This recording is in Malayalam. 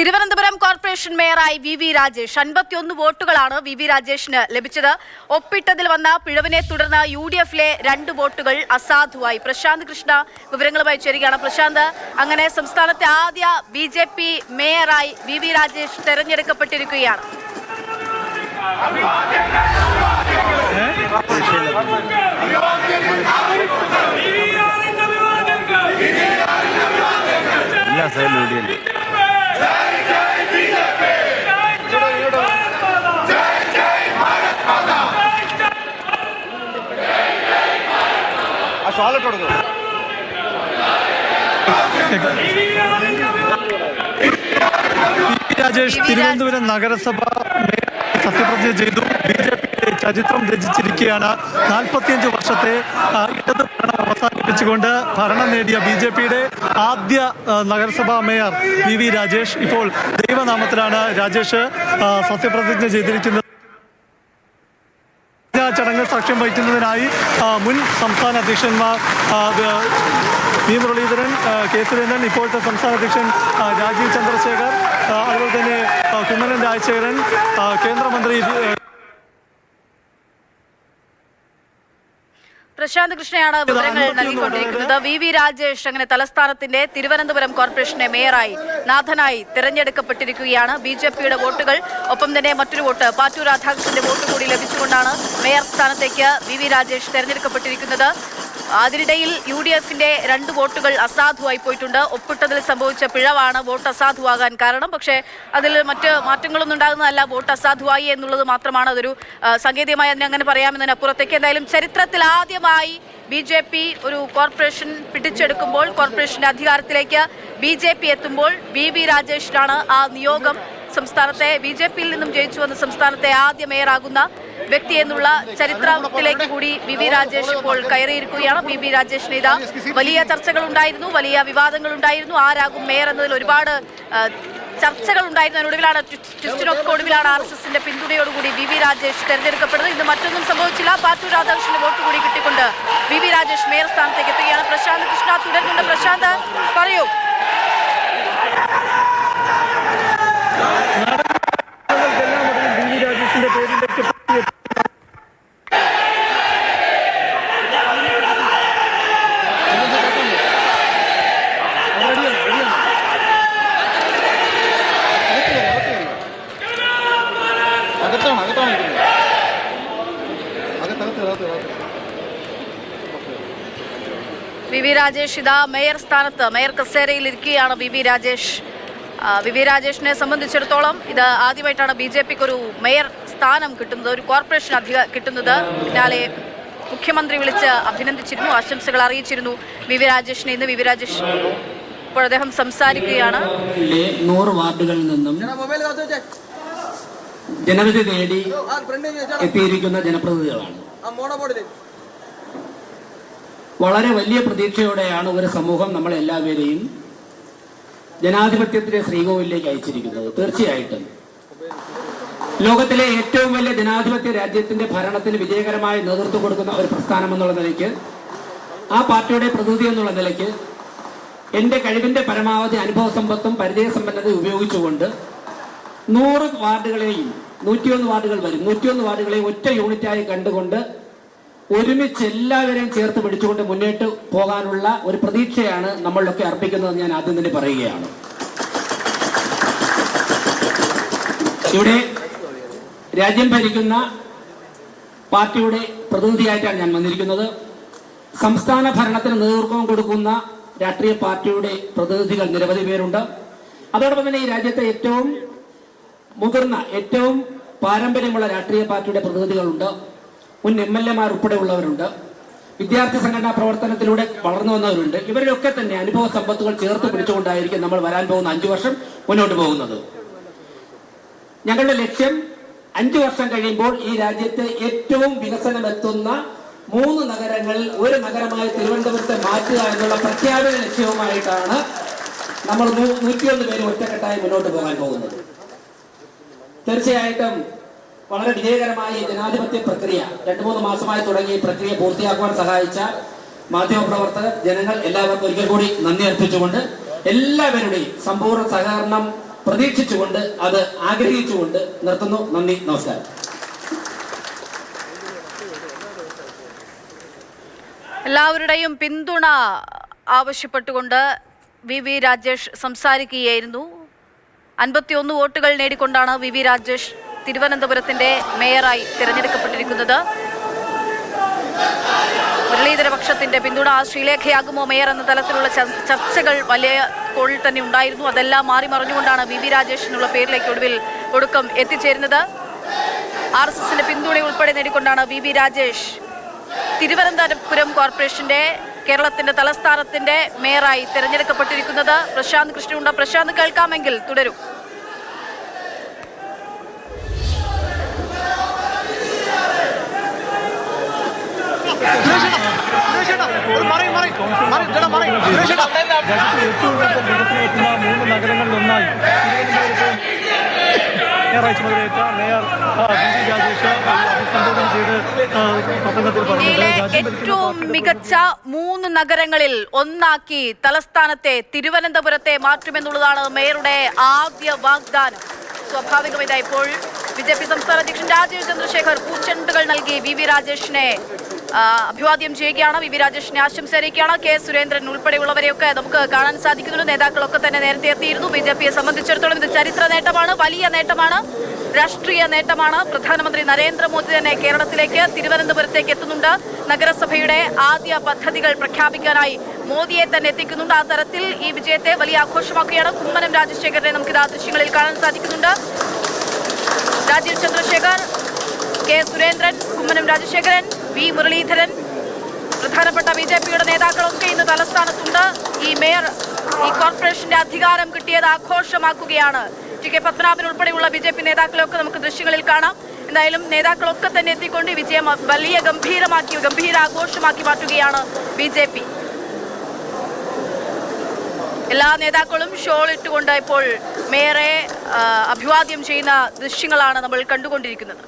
തിരുവനന്തപുരം കോർപ്പറേഷൻ മേയറായി വി രാജേഷ് 51 വോട്ടുകളാണ് വി രാജേഷിന് ലഭിച്ചത്. ഒപ്പിട്ടതിൽ വന്ന പിഴവിനെ തുടർന്ന് UDFിലെ 2 വോട്ടുകൾ അസാധുവായി. പ്രശാന്ത് കൃഷ്ണ വിവരങ്ങളുമായി ചേരുകയാണ്. പ്രശാന്ത്, അങ്ങനെ സംസ്ഥാനത്തെ ആദ്യ BJP മേയറായി വി രാജേഷ് തെരഞ്ഞെടുക്കപ്പെട്ടിരിക്കുകയാണ്. രാജേഷ് തിരുവനന്തപുരം നഗരസഭ സത്യപ്രതിജ്ഞ ചെയ്തു. BJPയുടെ ചരിത്രം രചിച്ചിരിക്കുകയാണ്. 45 വർഷത്തെ ഇടത് ഭരണം അവസാനിപ്പിച്ചുകൊണ്ട് ഭരണം നേടിയ BJPയുടെ ആദ്യ നഗരസഭാ മേയർ വി രാജേഷ് ഇപ്പോൾ ദൈവനാമത്തിലാണ് രാജേഷ് സത്യപ്രതിജ്ഞ ചെയ്തിരിക്കുന്നത്. ചടങ്ങ് സാക്ഷ്യം വഹിക്കുന്നതിനായി മുൻ സംസ്ഥാന അധ്യക്ഷന്മാർ വി മുരളീധരൻ, കെ സുരേന്ദ്രൻ, ഇപ്പോഴത്തെ സംസ്ഥാന അധ്യക്ഷൻ രാജീവ് ചന്ദ്രശേഖർ, അതുപോലെ തന്നെ കുമ്മനം രാജശേഖരൻ, കേന്ദ്രമന്ത്രി പ്രശാന്ത് കൃഷ്ണയാണ് വിവരങ്ങൾ നൽകിക്കൊണ്ടിരിക്കുന്നത്. വി രാജേഷ് അങ്ങനെ തലസ്ഥാനത്തിന്റെ തിരുവനന്തപുരം കോർപ്പറേഷന്റെ മേയറായി നാഥനായി തിരഞ്ഞെടുക്കപ്പെട്ടിരിക്കുകയാണ്. BJPയുടെ വോട്ടുകൾ, ഒപ്പം തന്നെ മറ്റൊരു വോട്ട് പാറ്റൂർ രാധാകൃഷ്ണന്റെ വോട്ട് കൂടി ലഭിച്ചുകൊണ്ടാണ് മേയർ സ്ഥാനത്തേക്ക് വി രാജേഷ് തെരഞ്ഞെടുക്കപ്പെട്ടിരിക്കുന്നത്. അതിനിടയിൽ UDFിന്റെ 2 വോട്ടുകൾ അസാധുവായി പോയിട്ടുണ്ട്. ഒപ്പിട്ടതിൽ സംഭവിച്ച പിഴവാണ് വോട്ട് അസാധുവാകാൻ കാരണം. പക്ഷേ അതിൽ മറ്റ് മാറ്റങ്ങളൊന്നും ഉണ്ടാകുന്നതല്ല, വോട്ട് അസാധുവായി എന്നുള്ളത് മാത്രമാണ്. അതൊരു സാങ്കേതികമായി അങ്ങനെ പറയാമെന്നതിനപ്പുറത്തേക്ക് എന്തായാലും ചരിത്രത്തിൽ ആദ്യമായി BJP ഒരു കോർപ്പറേഷൻ പിടിച്ചെടുക്കുമ്പോൾ, കോർപ്പറേഷന്റെ അധികാരത്തിലേക്ക് BJP എത്തുമ്പോൾ വി രാജേഷിനാണ് ആ നിയോഗം. സംസ്ഥാനത്തെ BJPയിൽ നിന്നും ജയിച്ചു വന്ന സംസ്ഥാനത്തെ ആദ്യ മേയറാകുന്ന വ്യക്തി എന്നുള്ള ചരിത്രത്തിലേക്ക് കൂടി വി രാജേഷ് ഇപ്പോൾ കയറിയിരിക്കുകയാണ്. വി രാജേഷിന് ഇതാ വലിയ ചർച്ചകൾ ഉണ്ടായിരുന്നു, വലിയ വിവാദങ്ങൾ ഉണ്ടായിരുന്നു. ആരാകും മേയർ എന്നതിൽ ഒരുപാട് ചർച്ചകൾ ഉണ്ടായിരുന്നു. അതിനൊടുവിലാണ്, ട്വിസ്റ്റിനൊക്കെ ഒടുവിലാണ് RSSന്റെ പിന്തുണയോടുകൂടി വി രാജേഷ് തെരഞ്ഞെടുക്കപ്പെടുന്നത്. ഇന്ന് മറ്റൊന്നും സംഭവിച്ചില്ല. പാറ്റൂർ രാധാകൃഷ്ണന്റെ വോട്ട് കൂടി കിട്ടിക്കൊണ്ട് വി രാജേഷ് മേയർ സ്ഥാനത്തേക്ക് എത്തുകയാണ്. പ്രശാന്ത് കൃഷ്ണ തുടരുന്നുണ്ട്. പ്രശാന്ത്, പറയൂ. രാജേഷിന്റെ പേരിലേക്ക് വി രാജേഷ് ഇതാ മേയർ സ്ഥാനത്ത്, മേയർ കസേരയിൽ ഇരിക്കുകയാണ് വി രാജേഷ്. വി രാജേഷിനെ സംബന്ധിച്ചിടത്തോളം ഇത് ആദ്യമായിട്ടാണ് BJPക്ക് ഒരു മേയർ സ്ഥാനം കിട്ടുന്നത്, ഒരു കോർപ്പറേഷൻ കിട്ടുന്നത്. പിന്നാലെ മുഖ്യമന്ത്രി വിളിച്ച് അഭിനന്ദിച്ചിരുന്നു, ആശംസകൾ അറിയിച്ചിരുന്നു വി രാജേഷിനെ. ഇന്ന് വി രാജേഷ് ഇപ്പോൾ അദ്ദേഹം സംസാരിക്കുകയാണ്. 100 വാർഡുകളിൽ നിന്നും ജനവിധി തേടി എത്തിയിരിക്കുന്ന ജനപ്രതിനിധികളാണ്. വളരെ വലിയ പ്രതീക്ഷയോടെയാണ് ഒരു സമൂഹം നമ്മളെല്ലാവരെയും ജനാധിപത്യത്തിന്റെ ശ്രീകോവിലേക്ക് അയച്ചിരിക്കുന്നത്. തീർച്ചയായിട്ടും ലോകത്തിലെ ഏറ്റവും വലിയ ജനാധിപത്യ രാജ്യത്തിന്റെ ഭരണത്തിന് വിജയകരമായി നേതൃത്വം കൊടുക്കുന്ന ഒരു പ്രസ്ഥാനം എന്നുള്ള നിലയ്ക്ക്, ആ പാർട്ടിയുടെ പ്രതിനിധി എന്നുള്ള നിലയ്ക്ക് എന്റെ കഴിവിന്റെ പരമാവധി അനുഭവ സമ്പത്തും പരിചയസമ്പന്നത ഉപയോഗിച്ചുകൊണ്ട് 100 വാർഡുകളെയും 101 വാർഡുകൾ വരും, 101 വാർഡുകളെയും ഒറ്റ യൂണിറ്റായി കണ്ടുകൊണ്ട് ഒരുമിച്ച് എല്ലാവരെയും ചേർത്ത് പിടിച്ചുകൊണ്ട് മുന്നോട്ട് പോകാനുള്ള ഒരു പ്രതീക്ഷയാണ് നമ്മളൊക്കെ അർപ്പിക്കുന്നത്. ഞാൻ ആദ്യം തന്നെ പറയുകയാണ്. ഇവിടെ രാജ്യം ഭരിക്കുന്ന പാർട്ടിയുടെ പ്രതിനിധിയായിട്ടാണ് ഞാൻ വന്നിരിക്കുന്നത്. സംസ്ഥാന ഭരണത്തിന് നേതൃത്വം കൊടുക്കുന്ന രാഷ്ട്രീയ പാർട്ടിയുടെ പ്രതിനിധികൾ നിരവധി പേരുണ്ട്. അതോടൊപ്പം തന്നെ ഈ രാജ്യത്തെ ഏറ്റവും മുതിർന്ന, ഏറ്റവും പാരമ്പര്യമുള്ള രാഷ്ട്രീയ പാർട്ടിയുടെ പ്രതിനിധികളുണ്ട്. മുൻ MLAമാർ ഉൾപ്പെടെ ഉള്ളവരുണ്ട്. വിദ്യാർത്ഥി സംഘടനാ പ്രവർത്തനത്തിലൂടെ വളർന്നു വന്നവരുണ്ട്. ഇവരിലൊക്കെ തന്നെ അനുഭവ സമ്പത്തുകൾ ചേർത്ത് പിടിച്ചുകൊണ്ടായിരിക്കും നമ്മൾ വരാൻ പോകുന്ന 5 വർഷം മുന്നോട്ട് പോകുന്നത്. ഞങ്ങളുടെ ലക്ഷ്യം 5 വർഷം കഴിയുമ്പോൾ ഈ രാജ്യത്തെ ഏറ്റവും വികസനമെത്തുന്ന 3 നഗരങ്ങളിൽ ഒരു നഗരമായി തിരുവനന്തപുരത്തെ മാറ്റുക എന്നുള്ള പ്രഖ്യാപന ലക്ഷ്യവുമായിട്ടാണ് നമ്മൾ 101 പേര് ഒറ്റക്കെട്ടായി മുന്നോട്ട് പോകാൻ പോകുന്നത്. തീർച്ചയായിട്ടും വളരെ വിജയകരമായ ജനാധിപത്യ പ്രക്രിയ 2-3 മാസമായി തുടങ്ങി പ്രക്രിയ പൂർത്തിയാക്കുവാൻ സഹായിച്ച മാധ്യമപ്രവർത്തകർ, ജനങ്ങൾ എല്ലാവർക്കും ഒരിക്കൽ കൂടി നന്ദി അർപ്പിച്ചുകൊണ്ട് എല്ലാവരുടെയും സമ്പൂർണ്ണ സഹകരണം പ്രതീക്ഷിച്ചുകൊണ്ട് അത് ആഗ്രഹിച്ചുകൊണ്ട് നിർത്തുന്നു. നന്ദി, നമസ്കാരം. എല്ലാവരുടെയും പിന്തുണ ആവശ്യപ്പെട്ടുകൊണ്ട് വി രാജേഷ് സംസാരിക്കുകയായിരുന്നു. 51 വോട്ടുകൾ നേടിക്കൊണ്ടാണ് വി രാജേഷ് തിരുവനന്തപുരത്തിന്റെ മേയറായി തിരഞ്ഞെടുക്കപ്പെട്ടിരിക്കുന്നത്. മുരളീധര പക്ഷത്തിന്റെ പിന്തുണ ശ്രീലേഖയാകുമോ മേയർ എന്ന തലത്തിലുള്ള ചർച്ചകൾ വലിയ കോളിൽ തന്നെ ഉണ്ടായിരുന്നു. അതെല്ലാം മാറി മറിഞ്ഞുകൊണ്ടാണ് വി രാജേഷിനുള്ള പേരിലേക്ക് ഒടുവിൽ ഒടുക്കം എത്തിച്ചേരുന്നത്. RSSന്റെ പിന്തുണ ഉൾപ്പെടെ നേടിക്കൊണ്ടാണ് വി രാജേഷ് തിരുവനന്തപുരം കോർപ്പറേഷന്റെ കേരളത്തിന്റെ തലസ്ഥാനത്തിന്റെ മേയറായി തെരഞ്ഞെടുക്കപ്പെട്ടിരിക്കുന്നത്. പ്രശാന്ത് കൃഷ്ണനുണ്ട്. പ്രശാന്ത്, കേൾക്കാമെങ്കിൽ തുടരും. മൂന്ന് നഗരങ്ങളിലൊന്നായി ഞായറാഴ്ച മുതലേറ്റ മേയർ വി രാജേഷ് അഭിസംബോധന ചെയ്ത് പ്രസംഗത്തിൽ ഇന്ത്യയിലെ പറഞ്ഞു, ഏറ്റവും മികച്ച 3 നഗരങ്ങളിൽ ഒന്നാക്കി തലസ്ഥാനത്തെ തിരുവനന്തപുരത്തെ മാറ്റുമെന്നുള്ളതാണ് മേയറുടെ ആദ്യ വാഗ്ദാനം. സ്വാഭാവികമായി ഇപ്പോൾ BJP സംസ്ഥാന അധ്യക്ഷൻ രാജീവ് ചന്ദ്രശേഖർ പൂച്ചെണ്ടുകൾ നൽകി വി രാജേഷിനെ അഭിവാദ്യം ചെയ്യുകയാണ്. വി രാജേഷിനെ ആശംസ അറിയിക്കുകയാണ്. കെ സുരേന്ദ്രൻ ഉൾപ്പെടെയുള്ളവരെയൊക്കെ നമുക്ക് കാണാൻ സാധിക്കുന്നുണ്ട്. നേതാക്കളൊക്കെ തന്നെ നേരത്തെ എത്തിയിരുന്നു. BJPയെ സംബന്ധിച്ചിടത്തോളം ഇത് ചരിത്ര നേട്ടമാണ്, വലിയ നേട്ടമാണ്, രാഷ്ട്രീയ നേട്ടമാണ്. പ്രധാനമന്ത്രി നരേന്ദ്രമോദി തന്നെ കേരളത്തിലേക്ക് തിരുവനന്തപുരത്തേക്ക് എത്തുന്നുണ്ട്. നഗരസഭയുടെ ആദ്യ പദ്ധതികൾ പ്രഖ്യാപിക്കാനായി മോദിയെ തന്നെ എത്തിക്കുന്നുണ്ട്. ആ തരത്തിൽ ഈ വിജയത്തെ വലിയ ആഘോഷമാക്കുകയാണ്. കുമ്മനം രാജശേഖരനെ നമുക്ക് ആ ദൃശ്യങ്ങളിൽ കാണാൻ സാധിക്കുന്നുണ്ട്. രാജീവ് ചന്ദ്രശേഖർ, കെ സുരേന്ദ്രൻ, കുമ്മനം രാജശേഖരൻ, വി മുരളീധരൻ, പ്രധാനപ്പെട്ട BJPയുടെ നേതാക്കളൊക്കെ ഇന്ന് തലസ്ഥാനത്തുണ്ട്. ഈ മേയർ, ഈ കോർപ്പറേഷന്റെ അധികാരം കിട്ടിയത് ആഘോഷമാക്കുകയാണ്. TK പത്മനാഭൻ ഉൾപ്പെടെയുള്ള BJP നേതാക്കളെയൊക്കെ നമുക്ക് ദൃശ്യങ്ങളിൽ കാണാം. എന്തായാലും നേതാക്കളൊക്കെ തന്നെ എത്തിക്കൊണ്ട് ഈ വിജയം വലിയ ഗംഭീരാഘോഷമാക്കി മാറ്റുകയാണ് BJP. എല്ലാ നേതാക്കളും ഷോൾ ഇട്ടുകൊണ്ട് ഇപ്പോൾ മേയറെ അഭിവാദ്യം ചെയ്യുന്ന ദൃശ്യങ്ങളാണ് നമ്മൾ കണ്ടുകൊണ്ടിരിക്കുന്നത്.